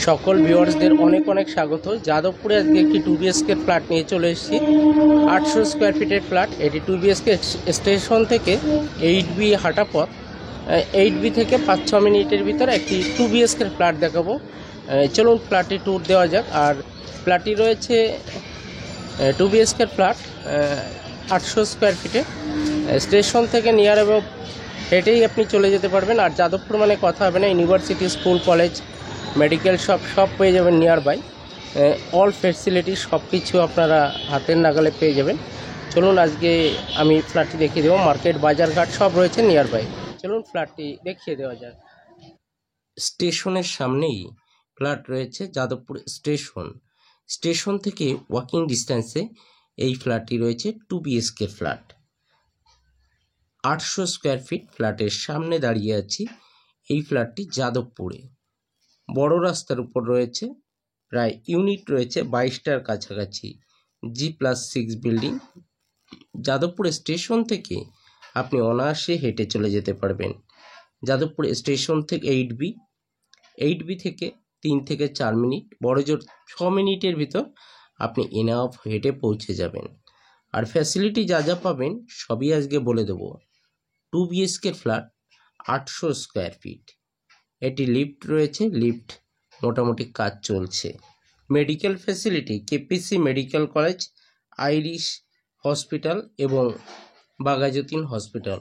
সকল ভিউয়ার্সদের অনেক অনেক স্বাগত। যাদবপুরে আজকে একটি 2 BHK ফ্ল্যাট নিয়ে চলে এসেছি। 800 স্কোয়ার ফিটের ফ্ল্যাট। এটি 2 BHK স্টেশন থেকে 8B হাঁটা পথ। 8B থেকে 5-6 মিনিটের ভিতরে একটি 2 BHK ফ্ল্যাট দেখাবো। চলুন ফ্ল্যাটটি ট্যুর দেওয়া যাক। আর ফ্ল্যাটটি রয়েছে 2 BHK ফ্ল্যাট 800 স্কোয়ার ফিটে। স্টেশন থেকে নিয়ার এবং হেঁটেই আপনি চলে যেতে পারবেন। আর যাদবপুর মানে কথা হবে না, ইউনিভার্সিটি, স্কুল, কলেজ, মেডিকেল সব পেয়ে যাবেন নিয়ার বাই। অল ফ্যাসিলিটি সব কিছু আপনারা হাতের নাগালে পেয়ে যাবেন। চলুন আজকে আমি ফ্ল্যাটটি দেখিয়ে দেবো। মার্কেট, বাজারঘাট সব রয়েছে নিয়ার বাই। চলুন ফ্ল্যাটটি দেখিয়ে দেওয়া যাক। স্টেশনের সামনেই ফ্ল্যাট রয়েছে যাদবপুর স্টেশন থেকে ওয়াকিং ডিস্টেন্সে এই ফ্ল্যাটটি রয়েছে। 2 BHK ফ্ল্যাট, 800 স্কোয়ার ফিট। ফ্ল্যাটের সামনে দাঁড়িয়ে আছি। এই ফ্ল্যাটটি যাদবপুরে বড় রাস্তার উপর রয়েছে। প্রায় ইউনিট রয়েছে 22টার কাছাকাছি। G+6 building. যাদবপুর স্টেশন থেকে আপনি অনায়াসে হেঁটে চলে যেতে পারবেন। যাদবপুর স্টেশন থেকে 8B থেকে 3 থেকে 4 মিনিট, বড় জোর 6 মিনিটের ভিতর আপনি এনাফ হেঁটে পৌঁছে যাবেন। আর ফ্যাসিলিটি যা যা পাবেন সবই আজকে বলে দেবো। 2 BHK ফ্ল্যাট, 800 স্কোয়ার ফিট। এটি লিফট রয়েছে, লিফট মোটামুটি কাজ চলছে। Medical facility KPC medical college, Irish hospital এবং বাঘাযতীন হসপিটাল,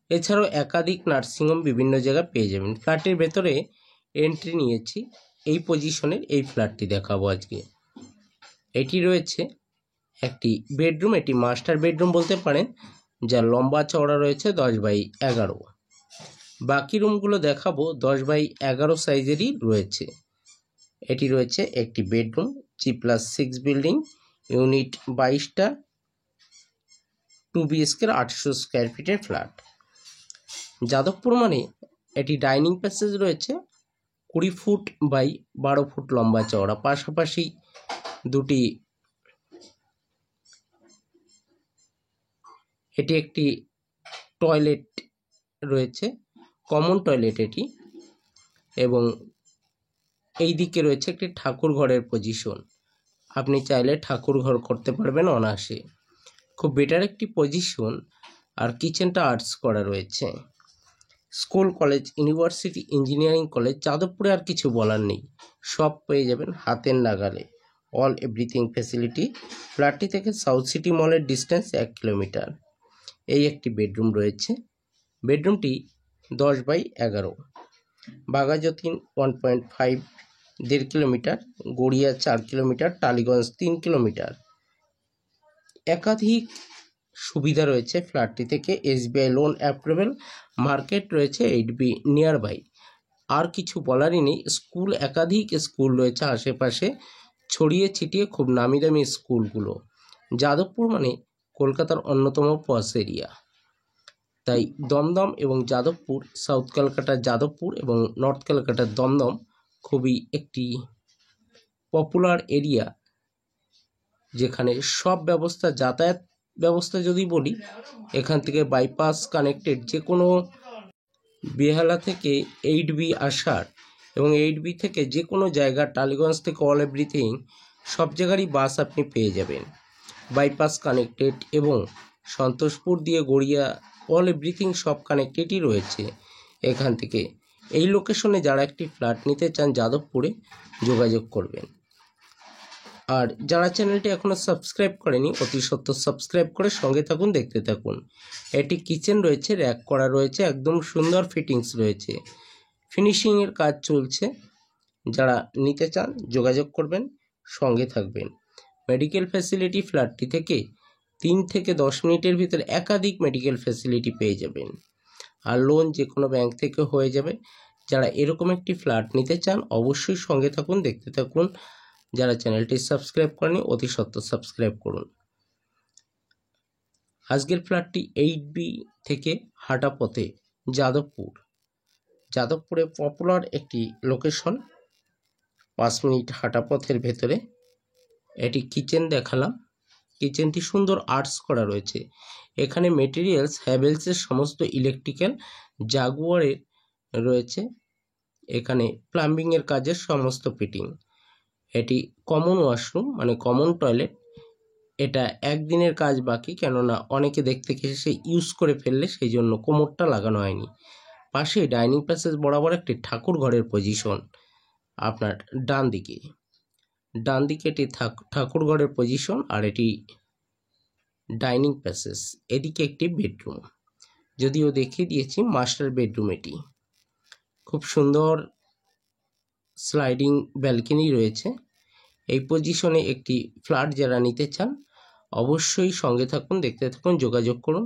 এছাড়াও একাধিক নার্সিংহোম বিভিন্ন জায়গায় পেয়ে যাবেন। ফ্ল্যাটের ভেতরে এন্ট্রি নিয়েছি। এই পজিশনের এই ফ্ল্যাটটি দেখাবো আজকে। এটি রয়েছে একটি বেডরুম, এটি মাস্টার বেডরুম বলতে পারেন, যা লম্বা চওড়া রয়েছে 10x11। বাকি রুমগুলো দেখাবো 10x11 সাইজেরই রয়েছে। এটি রয়েছে একটি বেডরুম, G+6 বিল্ডিং, ইউনিট 22টা, 2 BHK 800 স্কোয়ার ফিটের ফ্ল্যাট। যাদবপুর মানে এটি ডাইনিং প্যাসেজ রয়েছে 20 ফুট বাই 12 ফুট লম্বা চওড়া। পাশাপাশি দুটি, এটি একটি টয়লেট রয়েছে, কমন টয়লেট এটি। এবং এই দিকে রয়েছে একটি ঠাকুর ঘরের পজিশন। আপনি চাইলে ঠাকুর ঘর করতে পারবেন অনায়াসে। খুব বেটার একটি পজিশন। আর কিচেনটা আর্টস করা রয়েছে। School, college, university, engineering college, যাদবপুরে আর কিছু বলার নেই, সব পেয়ে যাবেন হাতের নাগালে। All everything facility. ফ্ল্যাটটি থেকে সাউথ সিটি মলের ডিস্টেন্স 1 কিলোমিটার। এই একটি বেডরুম রয়েছে। বেডরুমটি 10x11। Baghajatin 1.5, 1.5 kilometre. Garia 4 kilometre. Tollygunge 3 kilometre. একাধিক সুবিধা রয়েছে ফ্ল্যাটটি থেকে। SBI loan approval. মার্কেট রয়েছে 8B নিয়ার বাই। আর কিছু বলারই নেই। স্কুল, একাধিক স্কুল রয়েছে আশেপাশে ছড়িয়ে ছিটিয়ে, খুব নামি দামি স্কুলগুলো। যাদবপুর মানে কলকাতার অন্যতম পশ এরিয়া। তাই দমদম এবং যাদবপুর, সাউথ কলকাতার যাদবপুর এবং নর্থ কলকাতার দমদম খুবই একটি পপুলার এরিয়া, যেখানে সব ব্যবস্থা, যাতায়াত ব্যবস্থা যদি বলি, এখান থেকে বাইপাস কানেক্টেড। যে কোনো বেহালা থেকে 8B আসার এবং 8B থেকে যে কোনো জায়গা, টালিগঞ্জ থেকে অল এভরিথিং সব জায়গারই বাস আপনি পেয়ে যাবেন। বাইপাস কানেক্টেড এবং সন্তোষপুর দিয়ে গড়িয়া অল এভরিথিং সব কানেক্টেডই রয়েছে এখান থেকে। এই লোকেশনে যারা একটি ফ্ল্যাট নিতে চান যাদবপুরে, যোগাযোগ করবেন। আর যারা চ্যানেলটি এখনও সাবস্ক্রাইব করেনি, অতি সত্বর সাবস্ক্রাইব করে সঙ্গে থাকুন, দেখতে থাকুন। এটি কিচেন রয়েছে, র্যাক করা রয়েছে, একদম সুন্দর ফিটিংস রয়েছে। ফিনিশিংয়ের কাজ চলছে। যারা নিতে চান যোগাযোগ করবেন, সঙ্গে থাকবেন। মেডিকেল ফ্যাসিলিটি, ফ্ল্যাটটি থেকে 3 থেকে 10 মিনিটের ভিতরে একাধিক মেডিকেল ফ্যাসিলিটি পেয়ে যাবেন। আর লোন যে কোনো ব্যাংক থেকে হয়ে যাবে। যারা এরকম একটি ফ্ল্যাট নিতে চান অবশ্যই সঙ্গে থাকুন, দেখতে থাকুন। যারা চ্যানেলটি সাবস্ক্রাইব করেনি অতি সত্বর সাবস্ক্রাইব করুন। আজকের ফ্ল্যাটটি 8B থেকে হাঁটা পথে যাদবপুরে পপুলার একটি লোকেশন। 5 মিনিট হাঁটা পথের ভেতরে। এটি কিচেন দেখালাম। কিচেনটি সুন্দর আর্টস করা রয়েছে। এখানে মেটেরিয়ালস হ্যাভেলসের সমস্ত ইলেকট্রিক্যাল, জাগুয়ারের রয়েছে এখানে প্লাম্বিংয়ের কাজের সমস্ত ফিটিং। এটি কমন ওয়াশরুম মানে কমন টয়লেট। এটা একদিনের কাজ বাকি, কেননা অনেকে দেখতে এসে ইউজ করে ফেললে সেই জন্য কোমরটা লাগানো হয়নি। পাশে ডাইনিং প্যাসেজ বরাবর একটি ঠাকুর ঘরের পজিশন। আপনার ডান দিকে এটি ঠাকুর ঘরের পজিশন, আর এটি ডাইনিং প্যাসেজ। এদিকে একটি বেডরুম, যদিও দেখিয়ে দিয়েছি মাস্টার বেডরুম। এটি খুব সুন্দর স্লাইডিং ব্যালকনি রয়েছে। এই পজিশনে একটি ফ্ল্যাট যারা নিতে চান অবশ্যই সঙ্গে থাকুন, দেখতে থাকুন, যোগাযোগ করুন।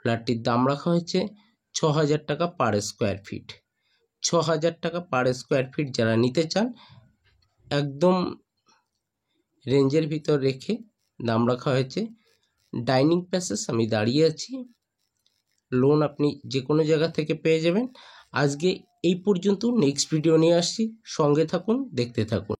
ফ্ল্যাটটির দাম রাখা হয়েছে 6,000 টাকা পার স্কোয়ার ফিট। 6,000 টাকা পার স্কোয়ার ফিট যারা নিতে চান একদম রেঞ্জের ভিতর রেখে দাম রাখা হয়েছে। ডাইনিং প্যাসেজ আমি দাঁড়িয়ে আছি, লোন আপনি যে কোনো জায়গা থেকে পেয়ে যাবেন। আজকে এই পর্যন্ত, নেক্সট ভিডিও নিয়ে আসছি, সঙ্গে থাকুন, দেখতে থাকুন।